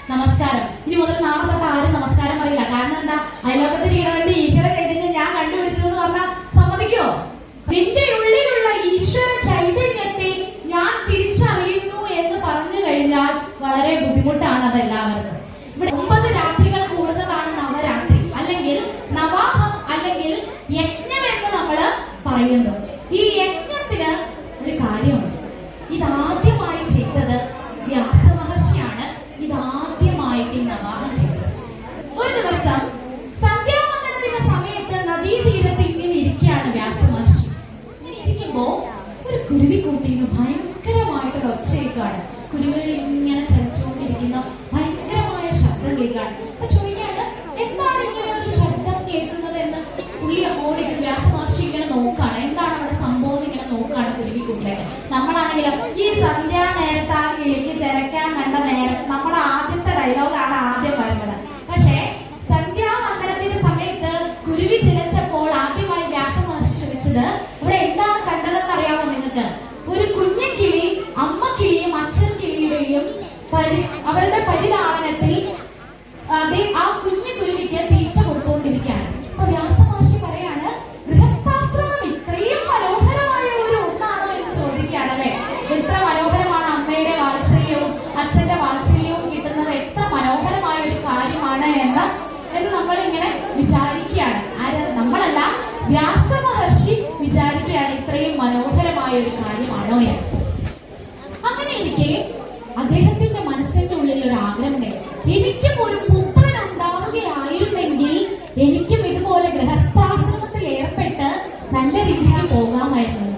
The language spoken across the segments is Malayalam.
നമസ്കാരം. ഇനി മുതൽ നാളെ തൊട്ട് ആരും നമസ്കാരം പറയില്ല. കാരണം എന്താ? അയലോകത്തിരിക്കണ വേണ്ടി ഈശ്വര ചൈതന്യം ഞാൻ കണ്ടുപിടിച്ചു എന്ന് പറഞ്ഞാൽ സമ്മതിക്കോ? നിന്റെ ഉള്ളിലുള്ള ഈശ്വര ചൈതന്യത്തെ ഞാൻ തിരിച്ചറിയുന്നു എന്ന് പറഞ്ഞു കഴിഞ്ഞാൽ വളരെ ബുദ്ധിമുട്ടാണ് അത് എല്ലാവർക്കും. ഇവിടെ 9 രാത്രികൾ കൂടുന്നതാണ് നവരാത്രി, അല്ലെങ്കിൽ നവാഹം, അല്ലെങ്കിൽ യജ്ഞം എന്ന് നമ്മൾ പറയുന്നു. ഈ യജ്ഞത്തിന് ഒരു കാര്യമുണ്ട്. ഇതാദ്യമായി ചെയ്തത് വ്യാസ മഹർഷിയാണ്. ഇതാദ്യമായിട്ട് നവാഹം ചെയ്തത്. ഒരു ദിവസം സന്ധ്യാവന്ദനത്തിന്റെ സമയത്ത് നദീതീരത്ത് ഇങ്ങനെ ഇരിക്കുകയാണ് വ്യാസ മഹർഷി. ഇങ്ങനെ ഇരിക്കുമ്പോ ഒരു കുരുവിക്കൂട്ടിന് ഭയങ്കരമായിട്ടൊരു ഒച്ചയേക്കാണ്. കുരുവികൾ ഇങ്ങനെ ചലിച്ചുകൊണ്ടിരിക്കുന്ന ഭയങ്കരമായ ശബ്ദം കേൾക്കാണ്. അപ്പൊ ചോദിക്കാണ്, എന്താണ് ഇങ്ങനെ ഒരു ശബ്ദം കേൾക്കുന്നത് എന്ന്. പുള്ളി ഓടിക്കും. വ്യാസ മഹർഷി ഇങ്ങനെ നോക്കാണ്, എന്താണ് അവിടെ സംഭവം ഇങ്ങനെ നോക്കാണ് കുരുവിക്കൂട്ടിലേക്ക്. നമ്മളാണെങ്കിലും ഈ സന്ധ്യാ നേരത്ത് ആ കിളിക്ക് ചിലക്കാൻ കണ്ട നേരം നമ്മുടെ ആദ്യത്തെ ഡയലോഗാണ് ആദ്യം വരുന്നത്. പക്ഷേ സന്ധ്യാവന്ദനത്തിന്റെ സമയത്ത് കുരുവി ചിലച്ചപ്പോൾ ആദ്യമായി വ്യാസ മഹർഷി ചോദിച്ചത്, ഇവിടെ എന്താണ് കണ്ടതെന്ന് അറിയാമോ നിങ്ങൾക്ക്? ഒരു കുഞ്ഞു കിളി അമ്മ കിളിയും അച്ഛൻ കിളിയുടെയും അവരുടെ പരിലാളനത്തിൽ ആ കുഞ്ഞു കുരുവിക്ക് തീറ്റ കൊടുത്തുകൊണ്ടിരിക്കുകയാണ്. അപ്പൊ വ്യാസ മഹർഷി പറയാണ്, ഗൃഹസ്ഥാശ്രമം ഇത്രയും മനോഹരമായ ഒരു ഒന്നാണോ എന്ന് ചോദിക്കുകയാണ്. അല്ലെ, എത്ര മനോഹരമാണ് അമ്മയുടെ വാത്സല്യവും അച്ഛന്റെ വാത്സല്യവും കിട്ടുന്നത്, എത്ര മനോഹരമായ ഒരു കാര്യമാണ് എന്ന് നമ്മൾ ഇങ്ങനെ വിചാരിക്കുകയാണ്. നമ്മളല്ല, വ്യാസ മഹർഷി വിചാരിക്കുകയാണ് ഇത്രയും മനോഹരമായ ഒരു കാര്യമാണോ എന്ന്. അങ്ങനെ ഇരിക്കെ അദ്ദേഹത്തിന്റെ മനസ്സിന്റെ ഉള്ളിൽ ഒരു ആഗ്രഹമുണ്ട്, എനിക്കും ഒരു പുത്രൻ ഉണ്ടാവുകയായിരുന്നെങ്കിൽ എനിക്കും ഇതുപോലെ ഗൃഹസ്ഥാശ്രമത്തിൽ ഏർപ്പെട്ട് നല്ല രീതിക്ക് പോകാമായിരുന്നു.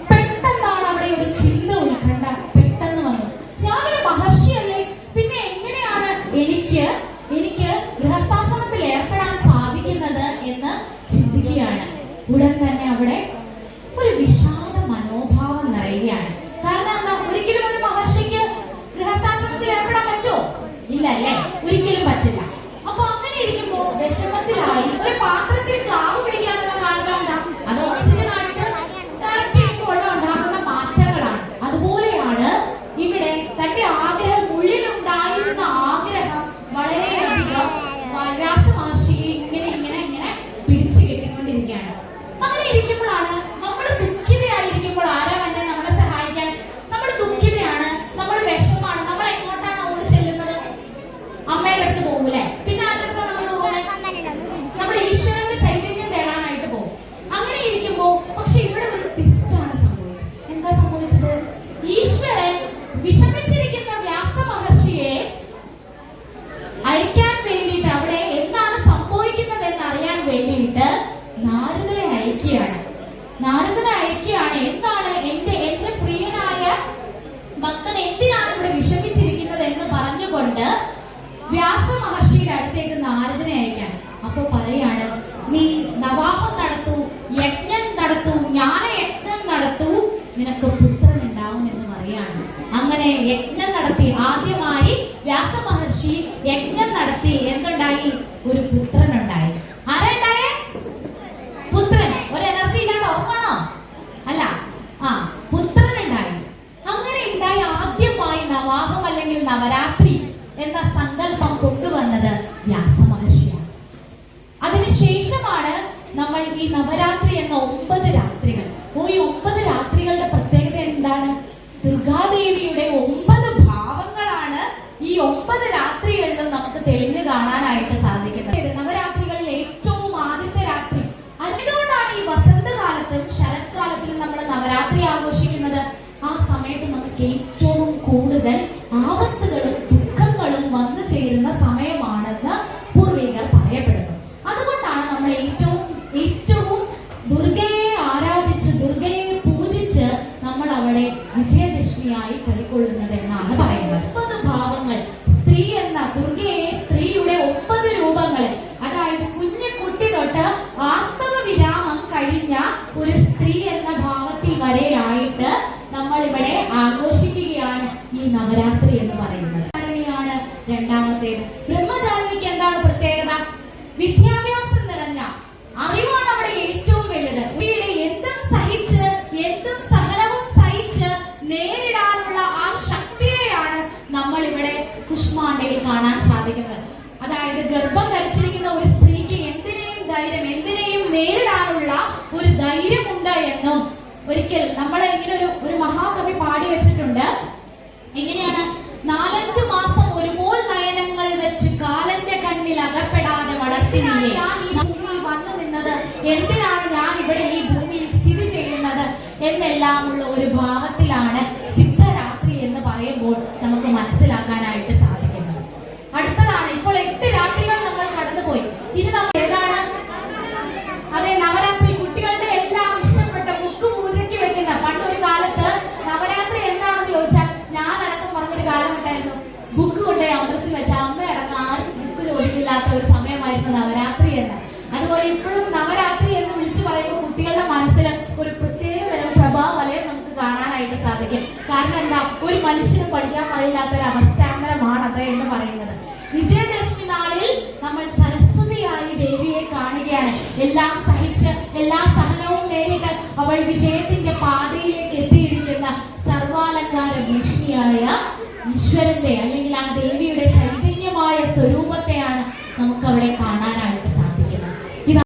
പെട്ടെന്നാണ് അവിടെ ഒരു ചിന്ത, ഉത്കണ്ഠ പെട്ടെന്ന് വന്നു. ഞാനൊരു മഹർഷിയല്ലേ, പിന്നെ എങ്ങനെയാണ് എനിക്ക് ഗൃഹസ്ഥാശ്രമത്തിൽ ഏർപ്പെടാൻ സാധിക്കുന്നത് എന്ന് ചിന്തിക്കുകയാണ്. ഉടൻ തന്നെ അവിടെ ഒരു വിഷാദ മനോഭാവം നിറയുകയാണ്. കാരണം എന്താ? ഒരിക്കലും ഒരു മഹർഷിക്ക് ഗൃഹസ്ഥാശ്രമത്തിൽ ഏർപ്പെടാൻ പറ്റുമോ? ഇല്ല അല്ലേ, ഒരിക്കലും പറ്റില്ല. അപ്പൊ അങ്ങനെ ഇരിക്കുമ്പോ വിഷമത്തിലായി ഒരു പാത്രത്തിൽ ചാവ് പിടിക്കാനുള്ള കാരണം എന്താ? അത് ഓക്സിജനായിട്ട് ഡയറക്റ്റ് ചെയ്യുമ്പോൾ ഉണ്ടാകുന്ന മാറ്റങ്ങളാണ്. അതുപോലെയാണ് ഇവിടെ തന്റെ ആഗ്രഹം, ഉള്ളിലുണ്ടായിരുന്ന ആഗ്രഹം വളരെയധികം വ്യാസ മഹർഷിയെ ഇങ്ങനെ പിടിച്ചു കെട്ടിക്കൊണ്ടിരിക്കുകയാണ്. അങ്ങനെ ഇരിക്കുമ്പോഴാണ് നമ്മൾ ദുഃഖിതയായിരിക്കുമ്പോൾ ആരാ വന്നെ നമ്മളെ സഹായിക്കാൻ? നമ്മൾ ദുഃഖിതയാണ്, നമ്മൾ വിഷമാണ്, നമ്മൾ എങ്ങോട്ടാണ് ഓടി ചെല്ലുന്നത്? അമ്മയുടെ അടുത്ത് പോകൂലേ? പിന്നെ ആരുടെ അടുത്ത് നമ്മൾ പോകുന്നത്? നമ്മൾ ഈശ്വരന്റെ ചൈതന്യം തേടാനായിട്ട് പോകും. അങ്ങനെ ഇരിക്കുമ്പോ പക്ഷെ ഇവിടെ ഒരു ട്വിസ്റ്റാണ് സംഭവിച്ചത്. എന്താ സംഭവിച്ചത്? ഈശ്വരൻ വിഷമിച്ചിരിക്കുന്ന വ്യാസ മഹർഷിയെ അയക്കാൻ വേണ്ടിയിട്ട്, അവിടെ എന്താണ് സംഭവിക്കുന്നത് എന്ന് അറിയാൻ വേണ്ടിയിട്ട് നാരദനെ അയക്കുകയാണ്. എന്താണ് എന്റെ പ്രിയനായ ഭക്തൻ എന്തിനാണ് ഇവിടെ വിഷമിച്ചിരിക്കുന്നത് എന്ന് പറഞ്ഞുകൊണ്ട് വ്യാസ മഹർഷിയുടെ അടുത്തേക്ക് നാരദനെ അയക്കാണ്. അപ്പൊ പറയാണ്, നീ നവാഹം നടത്തൂ, യജ്ഞം നടത്തൂ, ജ്ഞാനയജ്ഞം നടത്തൂ, നിനക്ക് പുത്രൻ ഉണ്ടാവും എന്ന് പറയാണ്. അങ്ങനെ യജ്ഞം നടത്തി. ആദ്യമായി വ്യാസ മഹർഷി യജ്ഞം നടത്തി. എന്തുണ്ടായി? ഒരു പുത്രൻ ഉണ്ടായി. ആരുണ്ടായേ? പുത്രൻ. ഒരു എനർജി ഇല്ലാണ്ട് ഉറങ്ങണോ? അല്ല, പുത്രൻ ഉണ്ടായി. അങ്ങനെ ഉണ്ടായി. ആദ്യമായി നവാഹം അല്ലെങ്കിൽ നവരാത്രി എന്ന സങ്കല്പം കൊണ്ടുവന്നത് വ്യാസ മഹർഷിയാണ്. അതിനുശേഷമാണ് നമ്മൾ ഈ നവരാത്രി എന്ന 9 രാത്രികൾ. ഈ 9 രാത്രികളുടെ പ്രത്യേകത എന്താണ്? ദുർഗാദേവിയുടെ 9 ഭാവങ്ങളാണ് ഈ 9 രാത്രികളിലും നമുക്ക് തെളിഞ്ഞു കാണാനായിട്ട് സാധിക്കുന്നത്. നവരാത്രികളിൽ ഏറ്റവും ആദ്യത്തെ രാത്രി. എന്തുകൊണ്ടാണ് ഈ വസന്തകാലത്തും ശരത്കാലത്തിലും നമ്മൾ നവരാത്രി ആഘോഷിക്കുന്നത്? ആ സമയത്ത് നമുക്ക് ഏറ്റവും കൂടുതൽ ആപത്തുകളും ദുഃഖങ്ങളും വന്നു ചേരുന്ന സമയമാണെന്ന് പൂർവികർ പറയപ്പെടുന്നു. അതുകൊണ്ടാണ് നമ്മൾ ഏറ്റവും ദുർഗയെ ആരാധിച്ച്, ദുർഗയെ പൂജിച്ച് നമ്മൾ അവളെ വിജയദശമിയായി കൈക്കൊള്ളുന്നത് എന്നാണ് പറയുന്നത്. 9 ഭാവങ്ങൾ. സ്ത്രീ എന്ന ദുർഗയെ, സ്ത്രീയുടെ 9 രൂപങ്ങൾ, അതായത് കുഞ്ഞു കുട്ടി തൊട്ട് ആർത്തവ വിരാമം കഴിഞ്ഞ ഒരു സ്ത്രീ എന്ന ഭാവത്തിൽ വരെയായിട്ട് രണ്ടാമത്തേത്. ബ്രഹ്മചാരിണിക്ക് എന്താണ് പ്രത്യേകത? വിദ്യാഭ്യാസം നിറഞ്ഞ അറിവാണ് അവിടെ ഏറ്റവും വലുത്. എന്തും സഹിച്ച്, എന്തും സഹനവും സഹിച്ച് നേരിടാനുള്ള ആ ശക്തിയെയാണ് നമ്മൾ ഇവിടെ കുഷ്മാണ്ഡയിൽ കാണാൻ സാധിക്കുന്നത്. അതായത് ഗർഭം ധരിച്ചിരിക്കുന്ന ഒരു സ്ത്രീക്ക് എന്തിനേയും നേരിടാനുള്ള ഒരു ധൈര്യമുണ്ട് എന്നും ഒരിക്കൽ നമ്മളെ ഇങ്ങനെ ഒരു മഹാകവി പാടി വെച്ചിട്ടുണ്ട്. എങ്ങനെയാണ്? 4-5 മാസം ഒരു മോൾ നയനങ്ങൾ വെച്ച് കാലന്റെ കണ്ണിൽ അകപ്പെടാതെ വളർത്തിനില്ലേ, ഞാൻ ഈ ഭൂമിയിൽ വന്നു നിന്നത് എന്തിനാണ്, ഞാൻ ഇവിടെ ഈ ഭൂമിയിൽ സ്ഥിതി ചെയ്യുന്നത് എന്നെല്ലാമുള്ള ഒരു ഭാവത്തിലാണ് സിദ്ധരാത്രി എന്ന് പറയുമ്പോൾ നമുക്ക് മനസ്സിലാക്കാനായിട്ട് സാധിക്കുന്നത്. അടുത്തതാണ്, ഇപ്പോൾ 8 രാത്രികൾ നമ്മൾ കടന്നുപോയി. ഇനി നമ്മൾ ഏതാണ്? അതെ, നവരാത്രി. കുട്ടികളുടെ എല്ലാം ഇഷ്ടപ്പെട്ട ബുക്ക് പൂജയ്ക്ക് വെക്കുന്ന, പണ്ടൊരു കാലത്ത് നവരാത്രി എന്താണെന്ന് ചോദിച്ചാൽ ഞാനടക്കം പറഞ്ഞൊരു കാലഘട്ടമായിരുന്നു. ബുക്ക് കൊണ്ടുപോയി അമ്പലത്തിൽ വെച്ച അമ്മയടക്കം ആരും ബുക്ക് ചോദിക്കില്ലാത്ത ഒരു സമയമായിരുന്നു നവരാത്രി എന്ന്. അതുപോലെ ഇപ്പോഴും നവരാത്രി എന്ന് വിളിച്ചു പറയുമ്പോൾ കുട്ടികളുടെ മനസ്സിൽ ഒരു പ്രത്യേക തരം പ്രഭാവലയം നമുക്ക് കാണാനായിട്ട് സാധിക്കും. കാരണം എന്താ? ഒരു മനുഷ്യന് പഠിക്കാൻ കഴിയില്ലാത്ത ഒരു അവസ്ഥാന്തരമാണത് എന്ന് പറയുന്നത്. വിജയദശമി നാളിൽ നമ്മൾ സരസ്വതിയായി ദേവിയെ കാണുകയാണ്. എല്ലാം സഹിച്ച്, എല്ലാ സഹനവും നേരിട്ട് അവൾ വിജയത്തിന്റെ പാതയിലേക്ക് എത്തിയിരിക്കുന്ന സർവാലങ്കാര ഭൂഷിയായ ഈശ്വരന്റെ അല്ലെങ്കിൽ ആ ദേവിയുടെ ചൈതന്യമായ സ്വരൂപത്തെയാണ് നമുക്ക് അവിടെ കാണാൻ